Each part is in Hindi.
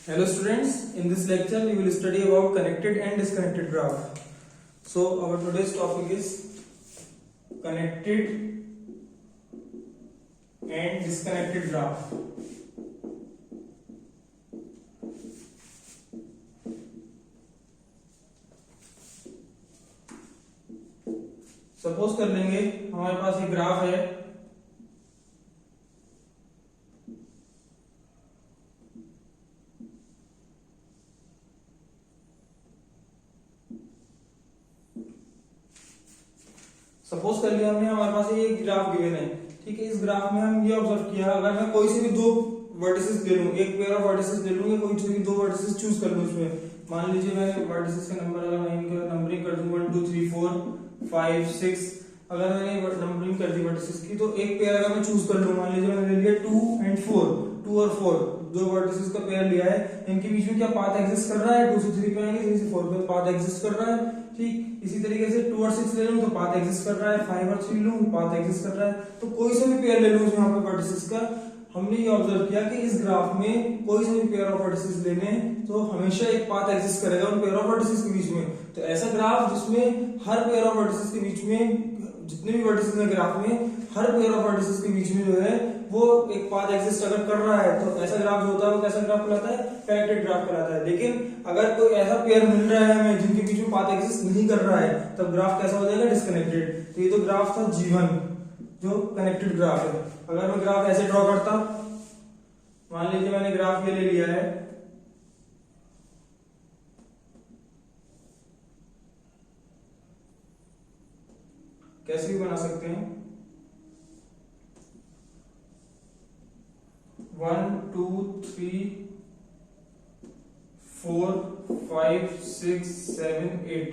Hello students, in this lecture we will study about connected and disconnected graph. So our today's topic is connected and disconnected graph. Suppose कर लेंगे हमारे पास एक ग्राफ है सपोज कर लिया हमने हमारे पास ये ग्राफ गिवन है। ठीक है, इस ग्राफ में हम ये ऑब्जर्व किया, अगर मैं कोई से भी दो वर्टिसेस ले लूं, एक पेयर ऑफ वर्टिसेस ले लूं या कोई से भी दो वर्टिसेस चूज कर लूं, इसमें मान लीजिए मैं वर्टिसेस का नंबर अगर मैं इनका नंबरिंग कर दूं 1 2 3 4 5 6, अगर मैंने नंबरिंग कर दी वर्टिसेस की, तो एक पेयर अगर मैं चूज कर लूं, मान लीजिए मैंने ले लिया 2 एंड 4, 2 और 4 दो वर्टिसेस का पेयर लिया है, इनके बीच में क्या पाथ एग्जिस्ट कर रहा है? 2 से 3 पे आएंगे, 3 से 4 पे पाथ एग्जिस्ट कर रहा है। ठीक इसी तरीके से 2 और 6 ले लूं तो पाथ एग्जिस्ट कर रहा है, 5 और 3 लूं पाथ एग्जिस्ट कर रहा है। तो कोई सा भी पेयर ले लूं यहाँ पे वर्टिसेस का, हमने ये ऑब्जर्व किया कि इस ग्राफ में कोई सा भी पेयर ऑफ वर्टिसेस लेने तो हमेशा एक पाथ एग्जिस्ट करेगा उन पेयर ऑफ वर्टिसेस के बीच में। तो ऐसा ग्राफ जिसमें हर पेयर ऑफ वर्टिसेस के बीच में, जितने भी वर्टिसेस हैं ग्राफ में, हर पेयर ऑफ वर्टिसेस के बीच में जो है वो एक पाथ एग्जिस्ट अगर कर रहा है, तो ऐसा ग्राफ जो होता है वो कैसा ग्राफ कहलाता है? कनेक्टेड ग्राफ कहलाता है। लेकिन अगर कोई ऐसा पेयर मिल रहा है हमें जिनके बीच में पाथ एग्जिस्ट नहीं कर रहा है, तब ग्राफ कैसा हो जाएगा? डिस्कनेक्टेड। तो ये तो ग्राफ था G1 जो कनेक्टेड ग्राफ है। अगर मैं ग्राफ ऐसे ड्रॉ करता, मान लीजिए मैंने ग्राफ ये ले लिया है, कैसे भी बना सकते हैं, 1 2 3 4 5 6 7 8।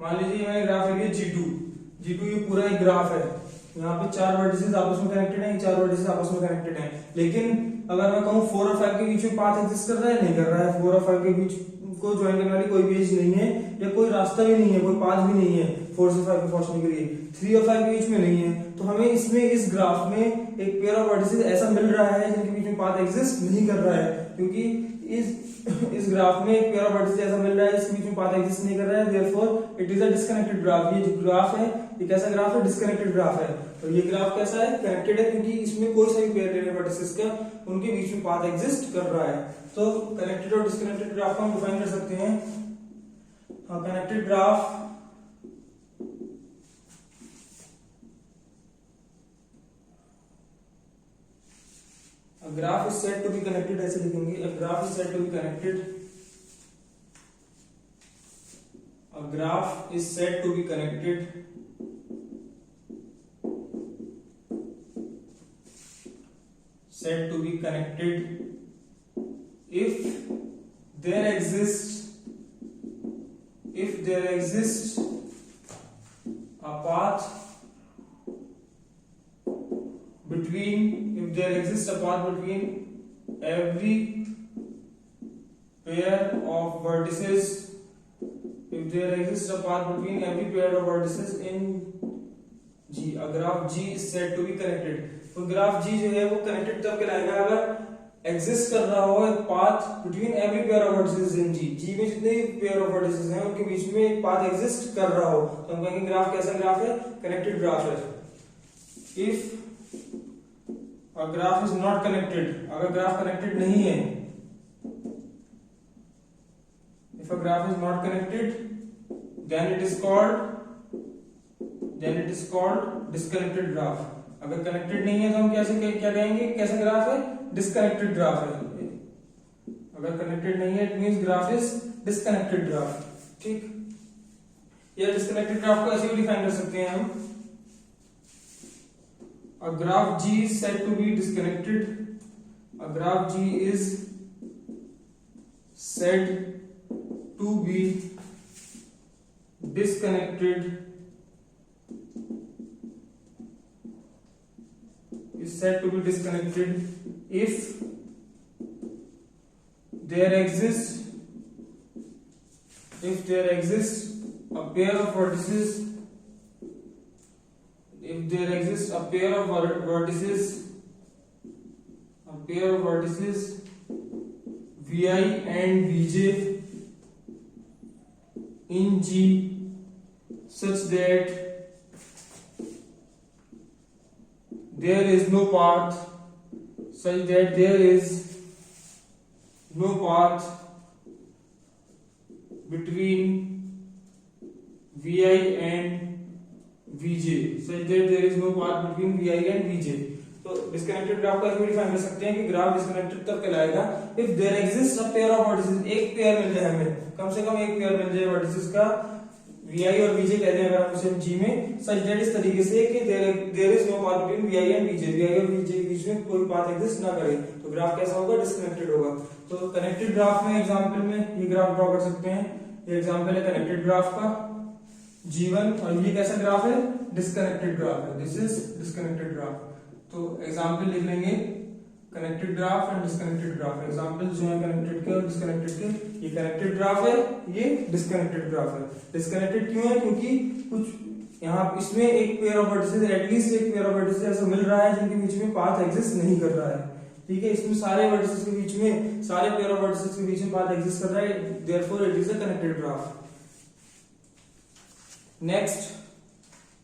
मान लीजिए मैंने ग्राफ ले लिया G2 ये पूरा एक ग्राफ है। यहाँ पे 4 वर्टिसेस आपस में कनेक्टेड हैं, 4 वर्टिसेस आपस में कनेक्टेड हैं। लेकिन अगर मैं कहूँ 4 और 5 के बीच में पाथ एग्जिस्ट कर रहा है? नहीं कर रहा है। 4 और 5 के बीच को ज्वाइन करने वाली कोई भी एज नहीं है या कोई रास्ता भी नहीं है, कोई पाथ भी नहीं है 4 से 5 को पहुंचने के लिए। 3 और 5 के बीच में नहीं है। तो हमें इसमें इस ग्राफ में एक पेयर ऑफ वर्टिसेस ऐसा मिल रहा है जिनके बीच में पाथ एग्जिस्ट नहीं कर रहा है, क्योंकि इस ग्राफ में एक पेयर ऑफ वर्टिसेस ऐसा मिल रहा है जिसके बीच में पाथ एग्जिस्ट नहीं कर रहा है। Therefore it is a disconnected graph. ये जो ग्राफ है ये कैसा ग्राफ है? डिस्कनेक्टेड ग्राफ है। तो ये ग्राफ कैसा है? कनेक्टेड है, क्योंकि इसमें कोई सा भी पेयर लेने वर्टिसेस का उनके बीच में पाथ एग्जिस्ट कर रहा है। तो कनेक्टेड और डिस्कनेक्टेड ग्राफ को हम डिफाइन कर सकते हैं। Connected graph a graph is said to be connected, ऐसे लिखेंगे, a graph is said to be connected, a graph is said to be connected if there exists a path between every pair of vertices, if there exists a path between every pair of vertices in G, a graph G is said to be connected। तो ग्राफ G जो है वो कनेक्टेड तब कहलाएगा अगर एग्जिस्ट कर रहा हो एक path between every pair of vertices in G। G में जितने पेयर ऑफ वर्टिसेस हैं उनके बीच में एक पाथ एग्जिस्ट कर रहा हो, तो हम कहेंगे ग्राफ कैसा ग्राफ है? कनेक्टेड ग्राफ है। If a graph is not connected, अगर ग्राफ कनेक्टेड नहीं है, if a graph is not connected then it is called disconnected graph। अगर कनेक्टेड नहीं है तो हम क्या कहेंगे? कैसा ग्राफ है? डिस्कनेक्टेड ग्राफ है। अगर कनेक्टेड नहीं है it means graph is disconnected graph. ठीक, या डिस्कनेक्टेड ग्राफ को ऐसे भी डिफाइन कर सकते हैं हम, a graph G is said to be disconnected, a graph G is said to be disconnected, if there exists a pair of vertices, if there exists a pair of vertices vi and vj in G such that there is no path between vi and vj तो डिस्कनेक्टेड ग्राफ को ऐसे डिफाइन कर सकते हैं कि ग्राफ डिस्कनेक्टेड तब कहलाएगा if there exist a pair of vertices, एक पेयर मिल जाए हमें, कम से कम एक पेयर मिल जाए वर्टिसेस का, vi और vj कहते हैं अगर हम उसे g में, सच दैट इस तरीके से कि there is no path between vi and vj, vi और vj के बीच में कोई पाथ एग्जिस्ट ना करे, तो ग्राफ कैसा होगा? डिस्कनेक्टेड होगा। तो कनेक्टेड ग्राफ में एग्जांपल में ये ग्राफ ड्रॉ कर सकते हैं, ये एग्जांपल है कनेक्टेड ग्राफ का g1, और ये कैसा ग्राफ है? डिस्कनेक्टेड ग्राफ है, दिस इज डिस्कनेक्टेड ग्राफ। तो एग्जांपल लिख लेंगे connected graph and disconnected graph. Example जो है कनेक्टेड के और डिस्कनेक्टेड के, ये कनेक्टेड ग्राफ है, ये डिस्कनेक्टेड ग्राफ है। डिस्कनेक्टेड क्यों है? क्योंकि कुछ यहाँ इसमें एक पेयर ऑफ वर्टिसेस, एटलीस्ट एक पेयर ऑफ वर्टिसेस ऐसा मिल रहा है जिनके बीच में पाथ एग्जिस्ट नहीं कर रहा है, ठीक है। इसमें सारे वर्टिसेस के बीच में, सारे पेयर ऑफ वर्टिसेस के बीच में पाथ एग्जिस्ट कर रहा है, therefore it is a connected graph. Next,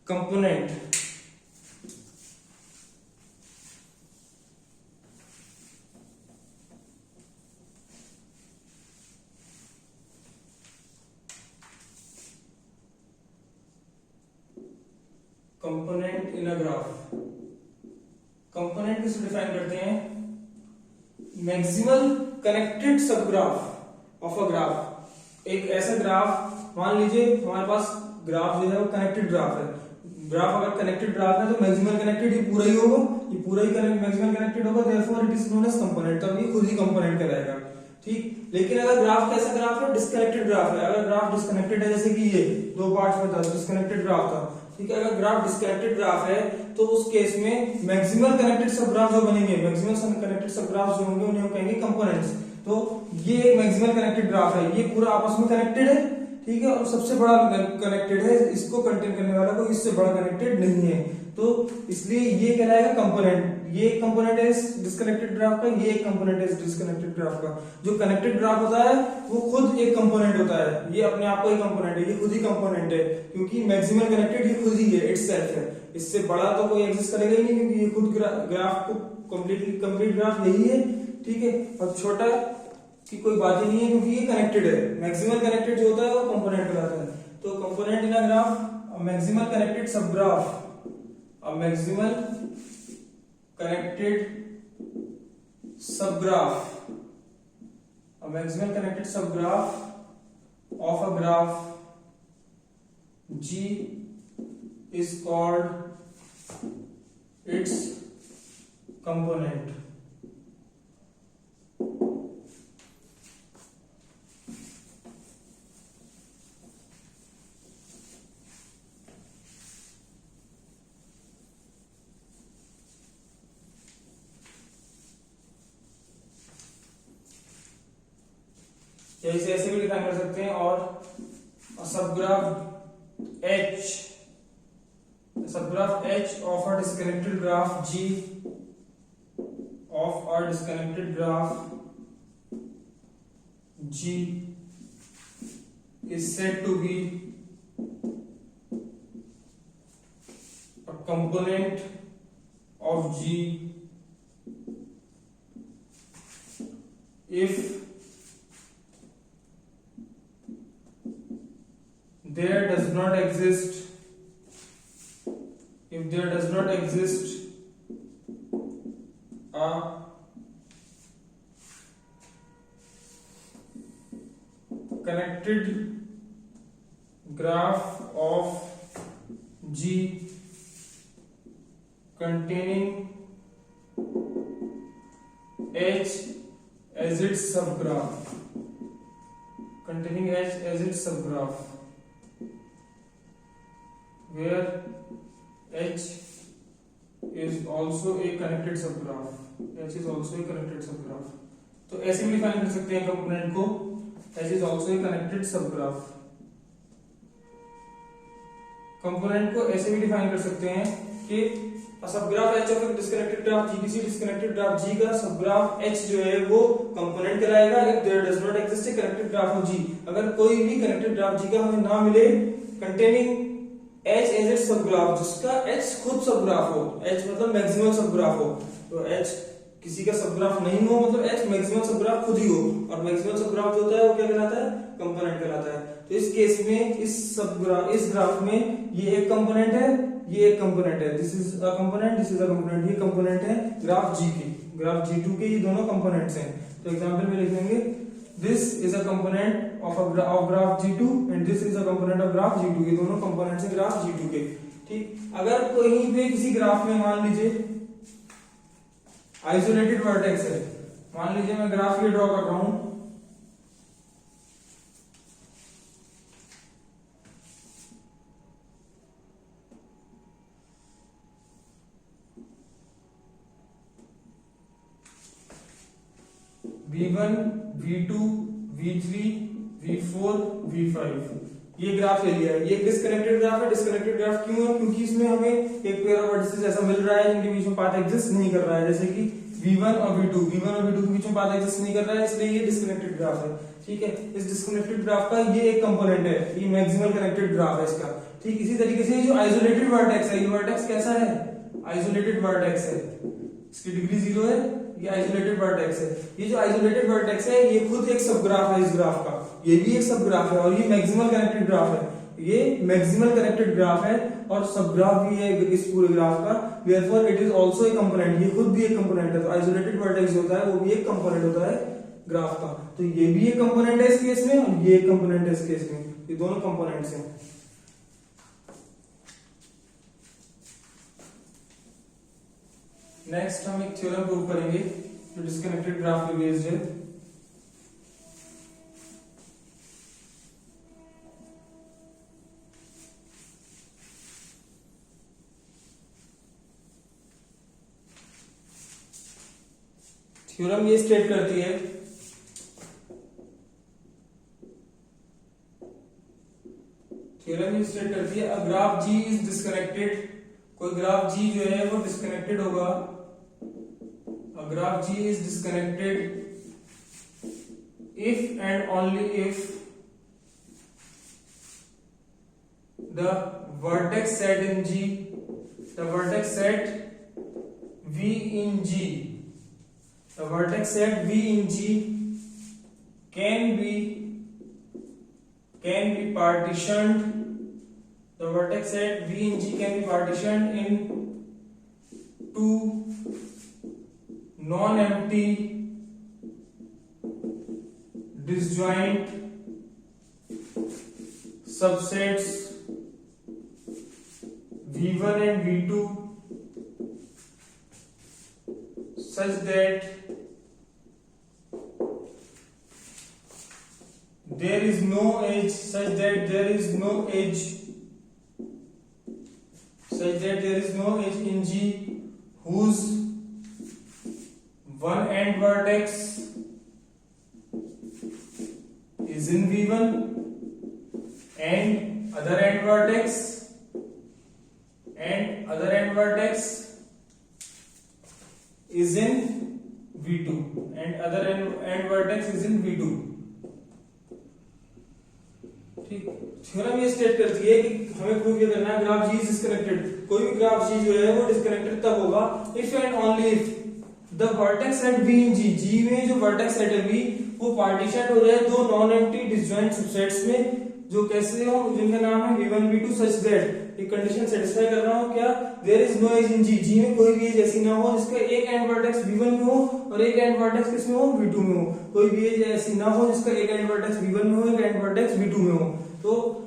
component. Component in a graph, component किसे डिफाइन करते हैं? Maximal connected subgraph of a graph. एक ऐसा ग्राफ, मान लीजिए हमारे पास ग्राफ जो है वो कनेक्टेड ग्राफ है, ग्राफ अगर कनेक्टेड ग्राफ है तो मैक्सिमल कनेक्टेड ये पूरा ही होगा, ये पूरा ही मैक्सिमल कनेक्टेड होगा, therefore it is known as component, तब ये खुद ही कंपोनेंट कहलाएगा, ठीक। लेकिन अगर ग्राफ कैसा ग्राफ है? डिस्कनेक्टेड ग्राफ है। अगर ग्राफ डिस्कनेक्टेड है, जैसे कि ये दो पार्ट्स में था, डिस्कनेक्टेड ग्राफ था, ठीक है। अगर ग्राफ डिस्कनेक्टेड ग्राफ है तो उस केस में मैक्सिमल कनेक्टेड सब ग्राफ जो बनेंगे, मैक्सिमल कनेक्टेड सब ग्राफ जो होंगे उन्हें हम कहेंगे कंपोनेंट्स। तो ये एक मैक्सिमल कनेक्टेड ग्राफ है, ये पूरा आपस में कनेक्टेड है, ठीक है, और सबसे बड़ा कनेक्टेड है, इसको कंटेन करने वाला कोई इससे बड़ा कनेक्टेड नहीं है, तो इसलिए ये कहलाएगा कंपोनेंट। ये एक कंपोनेंट है डिस्कनेक्टेड ग्राफ का, ये एक कंपोनेंट है डिस्कनेक्टेड ग्राफ का। जो कनेक्टेड ग्राफ होता है वो खुद एक कंपोनेंट होता है, ये अपने आप को ही कंपोनेंट है, ये खुद ही कंपोनेंट है, क्योंकि मैक्सिमल कनेक्टेड ये खुद ही है, इटसेल्फ है। इससे बड़ा तो कोई एग्जिस्ट करेगा ही नहीं, क्योंकि ये खुद ग्राफ को कंप्लीट ग्राफ यही है, ठीक है। और छोटा की कोई बात ही नहीं है, क्योंकि ये कनेक्टेड है। मैक्सिमल कनेक्टेड जो होता है वो कंपोनेंट कहलाता है। तो component in a graph, maximal connected सब graph, maximal connected subgraph, a maximal connected subgraph of a graph G is called its component. या इसे ऐसे भी डिफाइन कर सकते हैं, और subgraph H of a disconnected graph G of a disconnected graph G is said to be a component of G if there does not exist a connected graph of G containing H as its subgraph, where H is also a connected subgraph. तो ऐसे भी डिफाइन कर सकते हैं कंपोनेंट को, H is also a connected subgraph। Component को ऐसे भी डिफाइन कर सकते हैं कि सब graph H of disconnected graph जी, किसी डिस्कनेक्टेड ग्राफ जी का सब ग्राफ एच जो है वो कंपोनेंट कहलाएगा if there does not exist a connected graph of G. अगर कोई भी कनेक्टेड ग्राफ जी का हमें ना मिले containing H as its subgraph, जिसका एच खुद सब ग्राफ हो, एच मतलब मैक्सिमम सब ग्राफ हो, तो एच किसी का सब ग्राफ नहीं हो मतलब एच मैक्सिमम सब ग्राफ खुद ही हो, और मैक्सिमम सब ग्राफ जो होता है वो क्या कहलाता है, कंपोनेंट कहलाता है। तो इस केस में इस ग्राफ में ये एक कंपोनेंट है, ये एक कंपोनेंट है, this is a component, this is a component, ये कंपोनेंट है ग्राफ जी के, ग्राफ G2 के, ये दोनों कंपोनेंट्स हैं। तो एग्जांपल में लिख देंगे this is a component of graph G2 and this is a component of graph G2, ये दोनों कंपोनेंट्स हैं ग्राफ G2 के। ठीक, अगर कहीं पे किसी ग्राफ में मान लीजिए आइसोलेटेड वर्टेक्स है, मान लीजिए मैं ग्राफ ये ड्रॉ कर रहा हूं, V1 V2 V3 V4 V5, ये ग्राफ ले लिया है। ये डिस्कनेक्टेड ग्राफ है। डिस्कनेक्टेड ग्राफ क्यों है? क्योंकि इसमें हमें एक पेयर ऑफ वर्टिसेस ऐसा मिल रहा है जिनके बीच में पाथ एग्जिस्ट नहीं कर रहा है, जैसे कि V1 और V2 के बीच में पाथ एग्जिस्ट नहीं कर रहा है, इसलिए ये डिस्कनेक्टेड ग्राफ है। ठीक है, इस डिस्कनेक्टेड ग्राफ का ये एक कंपोनेंट है, ये मैक्सिमल कनेक्टेड ग्राफ है इसका। ठीक, इसी तरीके से जो आइसोलेटेड वर्टेक्स है, ये वर्टेक्स कैसा है, आइसोलेटेड वर्टेक्स है, इसकी डिग्री 0 है, ये आइसोलेटेड वर्टेक्स है। ये जो आइसोलेटेड वर्टेक्स है ये खुद एक सब ग्राफ है इस ग्राफ का, ये भी एक सब ग्राफ है, और ये मैक्सिमल कनेक्टेड ग्राफ है, ये मैक्सिमल कनेक्टेड ग्राफ है और सब ग्राफ भी है इस पूरे ग्राफ का। Therefore it is also a component, ये खुद भी एक कंपोनेंट है। तो आइसोलेटेड वर्टेक्स होता है वो भी एक कंपोनेंट होता है ग्राफ का। तो ये भी एक कंपोनेंट है इस केस में और ये एक कंपोनेंट है इस केस में, ये दोनों कंपोनेंट्स हैं। नेक्स्ट हम एक थ्योरम प्रूव करेंगे जो डिस्कनेक्टेड ग्राफ पे बेस्ड है। थ्योरम ये स्टेट करती है a graph G is disconnected, कोई ग्राफ G जो है वो डिस्कनेक्टेड होगा। A graph G is disconnected if and only if the vertex set in G, the vertex set V in G, the vertex set V in G can be partitioned, the vertex set V in G can be partitioned in two non-empty disjoint subsets V1 and V2 such that there is no edge in G whose one end vertex is in V1 and other end vertex is in V2 and other end vertex is in V2। ठीक, थ्योरम ये स्टेट करती है कि हमें प्रूव ये करना है ग्राफ G इज डिस्कनेक्टेड। कोई भी ग्राफ G जो है वो डिस्कनेक्टेड तब होगा if and only if the vertex set V in G में जो वर्टेक्स सेट है V वो पार्टीशन हो जाए दो नॉन एम्प्टी डिसजॉइंट सबसेट्स में, जो कैसे हो, जिनका नाम है V1 V2 सच दैट, एक कंडीशन सेटिस्फाई कर रहा हूं क्या, there is no edge in G में कोई भी एज ऐसी ना हो जिसका एक एंड वर्टेक्स V1 में हो और एक एंड वर्टेक्स किसमें हो, V2 में हो। कोई भी एज ऐसी ना हो जिसका एक एंड वर्टेक्स V1 में हो एक एंड वर्टेक्स V2 में हो। तो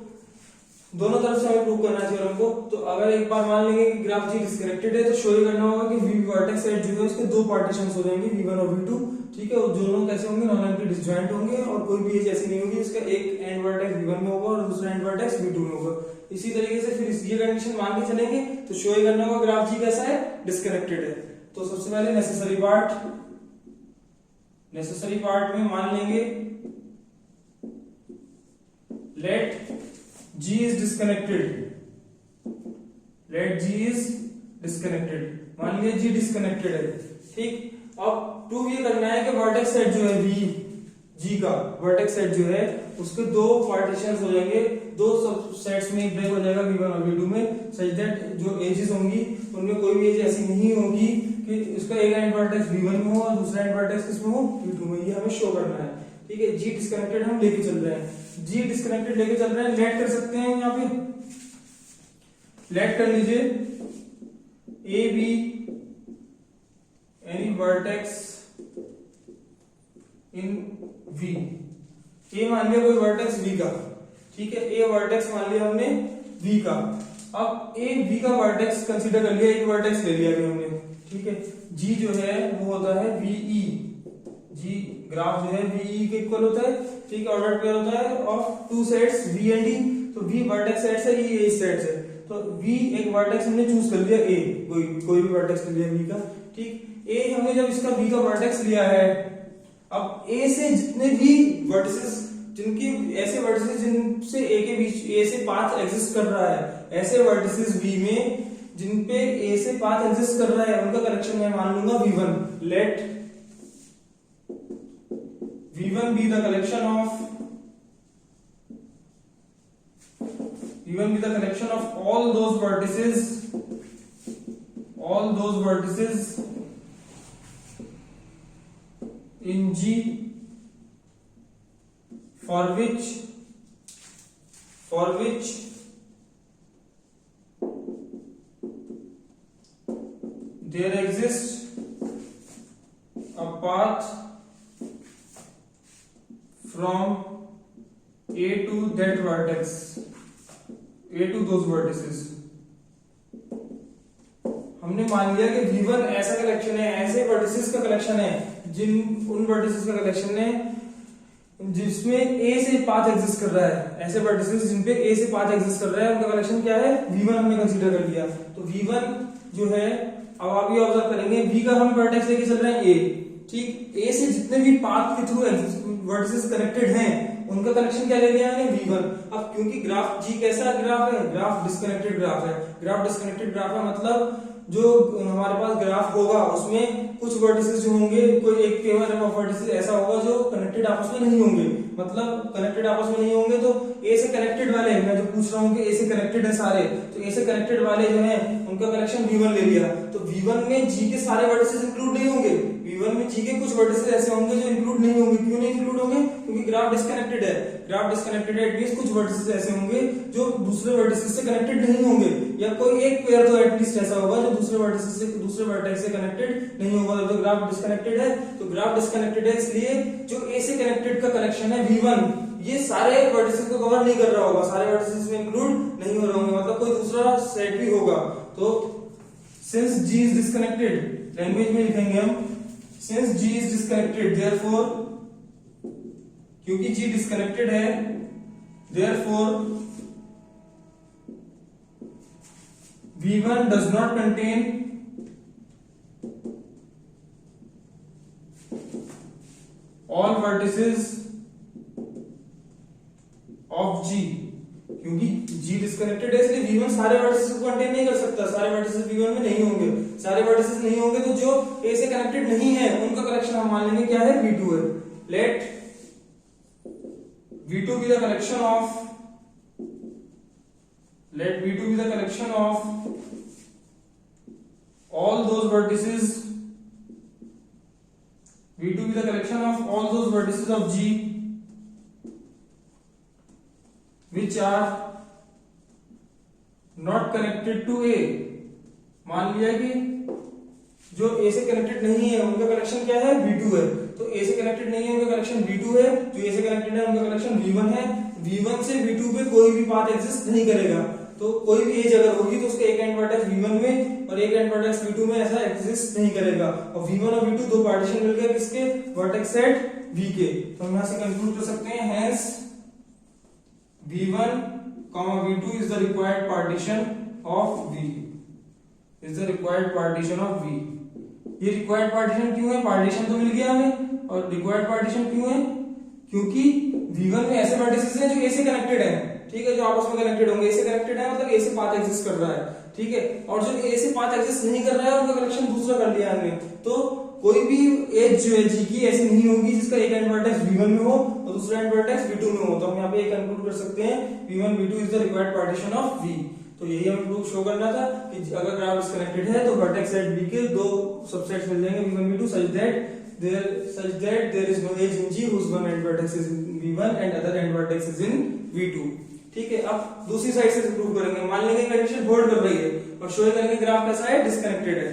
दोनों तरफ से हमें प्रूव करना है थ्योरम को। तो अगर एक बार मान लेंगे कि ग्राफ G डिस्कनेक्टेड है तो शो करना होगा कि V वर्टेक्स सेट जो है उसके दो पार्टीशंस हो जाएंगे V1 और V2। ठीक है, और दोनों कैसे होंगे, नॉन एम्प्टी डिसजॉइंट होंगे और कोई भी एज ऐसी नहीं होगी जिसका एक एंड वर्टेक्स V1 में होगा और दूसरा एंड वर्टेक्स V2 में होगा। इसी तरीके से फिर ये कंडीशन मान के चलेंगे तो शो करना होगा ग्राफ G कैसा है, डिस्कनेक्टेड है। तो सबसे पहले नेसेसरी पार्ट में मान लेंगे let G is disconnected, let G is disconnected, मान लीजिए जी डिस्कनेक्टेड है, ठीक। अब प्रूव ये करना है कि वर्टेक्स सेट जो है वी जी का वर्टेक्स सेट जो है उसके दो पार्टीशंस हो जाएंगे, दो सब सेट्स में ब्रेक हो जाएगा V1 और V2 में, सच दैट जो एजेस होंगी उनमें कोई भी एज ऐसी नहीं होगी कि उसका एक एंड वर्टेक्स V1 में हो और दूसरा एंड वर्टेक्स किसमें हो, V2 में। ये हमें शो करना है, ठीक है। जी डिस्कनेक्टेड हम लेके चल रहे हैं, जी डिस्कनेक्टेड लेके चल रहे हैं, लेट कर सकते हैं यहाँ पे, लेट कर लीजिए A be any vertex in V, ए मान लिया कोई वर्टेक्स V का, ठीक है। ए वर्टेक्स मान लिया हमने V का। अब ए V का वर्टेक्स कंसीडर कर लिया, एक वर्टेक्स ले लिया अभी हमने, ठीक है। G जो है वो होता है VE, G ग्राफ जो है VE के इक्वल होता है, ठीक है। ऑर्डर पेयर होता है of two sets V and E, तो V वर्टेक्स सेट्स है, E एज सेट्स है, तो V एक वर्टेक्स हमने चूज कर लिया, A कोई भी वर्टेक्स ले लिया V का, ठीक। A हमने जब इसका V का वर्टेक्स लिया है, अब A से जितने भी वर्टिसेस, जिनकी ऐसे वर्टिसेस जिनसे A के बीच A से पाथ एग्जिस्ट कर रहा है, ऐसे वर्टिसेस V में जिन पे A से पाथ एग्जिस्ट कर रहा है उनका कलेक्शन मैं मान लूंगा V1। Let V1 be the collection of all those vertices in G for which there exists a path from A to that vertex, A to those vertices। हमने मान लिया कि V1 ऐसा कलेक्शन है, ऐसे वर्टिसेस का कलेक्शन है, उन वर्टिसेस का कलेक्शन है जिसमें A से पाथ एग्जिस्ट कर रहा है, ऐसे वर्टिसेस जिन पे A से पाथ एग्जिस्ट कर रहा है उनका कलेक्शन क्या है, V1 हमने कंसीडर कर लिया। तो V1 जो है, अब आप ये ऑब्जर्व करेंगे V का हम वर्टेक्स लेके चल रहे हैं A, ठीक। A से जितने भी पाथ के थ्रू वर्टिसेस कनेक्टेड हैं उनका कलेक्शन क्या ले लिया है, V1। अब क्योंकि ग्राफ G कैसा ग्राफ है, ग्राफ डिस्कनेक्टेड ग्राफ है, ग्राफ डिस्कनेक्टेड ग्राफ है मतलब जो हमारे पास ग्राफ होगा उसमें कुछ वर्टिसेस जो होंगे, कोई एक पेयर ऑफ वर्टिसेस ऐसा होगा जो कनेक्टेड आपस में नहीं होंगे, मतलब कनेक्टेड आपस में नहीं होंगे। तो ए से कनेक्टेड वाले, मैं जो पूछ रहा हूँ कि ए से कनेक्टेड है सारे, तो ए से कनेक्टेड वाले जो हैं उनका कलेक्शन V1 ले लिया, तो V1 में G के सारे वर्टिसेस इंक्लूड नहीं होंगे, V1 में G के कुछ वर्टिसेस ऐसे होंगे जो इंक्लूड नहीं होंगे। क्यों नहीं इंक्लूड होंगे, क्योंकि ग्राफ डिस्कनेक्टेड है, ग्राफ डिस्कनेक्टेड है, एटलीस्ट कुछ वर्टिसेस ऐसे होंगे जो दूसरे वर्टिसेस से कनेक्टेड नहीं होंगे, या कोई एक पेयर तो एटलीस्ट ऐसा होगा जो दूसरे वर्टिसेस से, दूसरे वर्टेक्स से कनेक्टेड नहीं होगा। तो ग्राफ डिस्कनेक्टेड है, तो ग्राफ डिस्कनेक्टेड है, इसलिए जो ए से कनेक्टेड का कलेक्शन है V1 ये सारे वर्टिसेस को कवर नहीं कर रहा होगा, सारे वर्टिसेस में इंक्लूड नहीं हो रहे होंगे, मतलब कोई दूसरा सेट भी होगा। तो since G is disconnected, language में लिखेंगे हम since G is disconnected, therefore क्योंकि G डिस्कनेक्टेड है, therefore V1 does not contain all vertices of G। क्योंकि G डिस्कनेक्टेड है इसलिए V1 सारे वर्टिसेस को कंटेन नहीं कर सकता, सारे वर्टिसेस V1 में नहीं होंगे, सारे वर्टिसेस नहीं होंगे तो जो A से कनेक्टेड नहीं है उनका कलेक्शन हम मान लेंगे क्या है, V2 है। Let V2 be the collection of, let V2 be the collection of all those vertices, V2 be the collection of all those vertices of G which are not connected to A। मान लिया कि जो A से कनेक्टेड नहीं है उनका कलेक्शन क्या है, V2 है, तो A से कनेक्टेड नहीं है उनका कलेक्शन V2 है, जो A से कनेक्टेड है उनका कलेक्शन V1 है। V1 से V2 पे कोई भी पाथ एग्जिस्ट नहीं करेगा, तो कोई भी एज अगर होगी तो उसका एक एंड वर्टेक्स V1 में और एक एंड वर्टेक्स V2 में ऐसा एग्जिस्ट नहीं करेगा, और V1 और V2 दो पार्टीशन मिल गए किसके, वर्टेक्स सेट V के। तो हम यहां से कंक्लूड कर सकते हैं, hence V1, V2 is the required partition of V, is the required partition of V। ये रिक्वायर्ड पार्टीशन क्यों है, पार्टीशन तो मिल गया हमें, और रिक्वायर्ड पार्टीशन क्यों है, क्योंकि V1 में ऐसे वर्टिसेस हैं जो A से कनेक्टेड हैं, ठीक है, जो आपस में कनेक्टेड होंगे, A से कनेक्टेड है मतलब A से पाथ एग्जिस्ट कर रहा है, ठीक है। और जो ए से पाथ एग्जिस्ट नहीं कर रहा है उनका कलेक्शन दूसरा कर लिया हमने। तो कोई भी एज जो है जी की ऐसी नहीं होगी जिसका एक एंड वर्टेक्स v1 में हो और दूसरा एंड वर्टेक्स v2 में हो। तो हम यहाँ पे कंक्लूड कर सकते हैं v1 v2 is the required partition of v। तो यही हमें प्रूफ शो करना था कि अगर ग्राफ डिस्कनेक्टेड है तो वर्टेक्स सेट v के दो सबसेट्स मिल जाएंगे v1 v2 such that there is no edge in G whose one end vertex is in v1 and other end vertex is in v2। ठीक है। अब दूसरी साइड से प्रूव करेंगे। मान लेंगे कंडीशन होल्ड कर रही है और शो करेंगे ग्राफ कैसा है, डिस्कनेक्टेड है।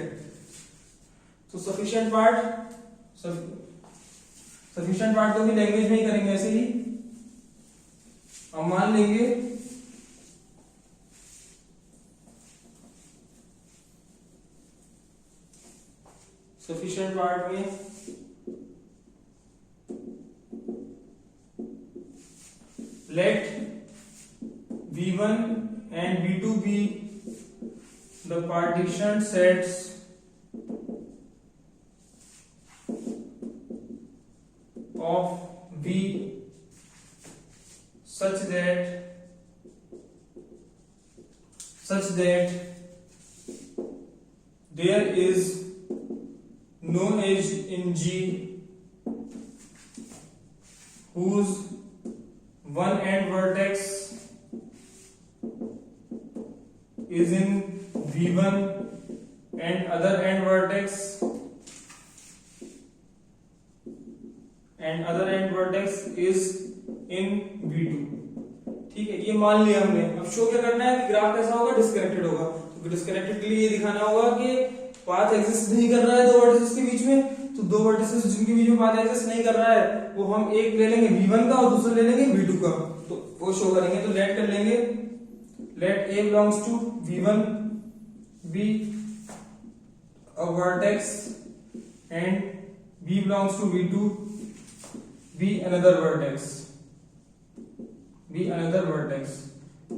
तो सफिशिएंट पार्ट तो भी लैंग्वेज में ही करेंगे ऐसे ही। अब मान लेंगे सफिशिएंट पार्ट में let v1 and v2 be the partitioned sets of v such that there is no edge in G whose one end vertex is in v1 and other end vertex is in v2। ठीक है, ये मान लिया हमने। अब शो क्या करना है कि ग्राफ कैसा होगा, डिस्कनेक्टेड होगा। तो डिस्कनेक्टेड के लिए ये दिखाना होगा कि पाथ एग्जिस्ट नहीं कर रहा है दो वर्टिसेस के बीच में। तो दो वर्टिसेस जिनके बीच में पाथ एग्जिस्ट नहीं कर रहा है वो हम एक ले लेंगे v1 का और दूसरा ले लेंगे v2 का। तो वो शो करेंगे। तो लेट कर लेंगे, late a belongs to v1 be a vertex and b belongs to v2 be another vertex।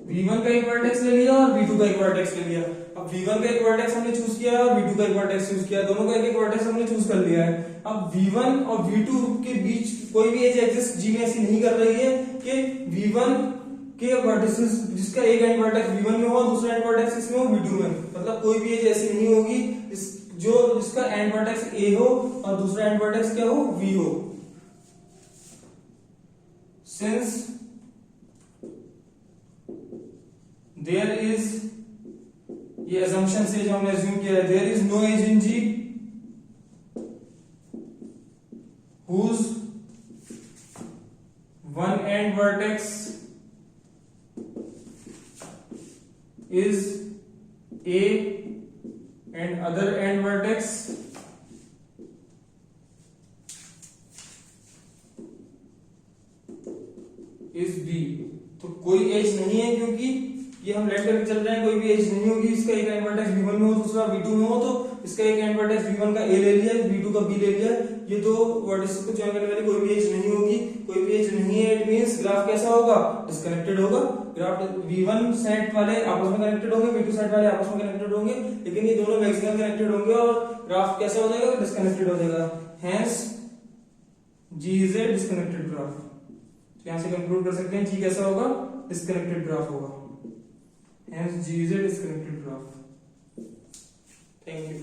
v1 का एक वर्टेक्स ले लिया और v2 का एक वर्टेक्स ले लिया। अब v1 का एक वर्टेक्स हमने चूज किया और v2 का एक वर्टेक्स चूज किया, दोनों का एक एक वर्टेक्स हमने चूज कर लिया है। अब v1 और v2 के बीच कोई भी एज एग्जिस्ट G में ऐसी नहीं कर रही है कि v1 के वर्टिसेस जिसका एक एंड वर्टेक्स v1 में हो और दूसरा एंड वर्टेक्स इसमें हो v2 में। मतलब कोई भी एज ऐसी नहीं होगी जिसका एंड वर्टेक्स a हो और दूसरा एंड वर्टेक्स क्या हो, v हो। Since there is, ये assumption से जो हमने assume किया है, there is no edge in G whose one end vertex is A and other end vertex is B। तो कोई एज नहीं है क्योंकि ये हम लेट करके चल रहे हैं, कोई भी एज नहीं होगी। इसका एक एंड वर्टेक्स v1 में हो दूसरा v2 में हो, तो इसका एक एंड वर्टेक्स v1 का a ले लिया, v2 का b ले लिया। ये दो वर्टिसेस को ज्वाइन करने वाली कोई भी एज नहीं होगी। कोई भी एज नहीं है, इट मींस ग्राफ कैसा होगा, डिस्कनेक्टेड होगा। ग्राफ v1 सेट वाले आपस में कनेक्टेड होंगे, v2 सेट वाले आपस में कनेक्टेड होंगे, लेकिन ये दोनों मैक्सिमम कनेक्टेड होंगे और ग्राफ कैसा हो जाएगा, डिस्कनेक्टेड हो जाएगा। Hence G is a disconnected graph. यहां से कंक्लूड कर सकते हैं G कैसा होगा, डिस्कनेक्टेड ग्राफ होगा। Hence G is a disconnected graph। Thank you।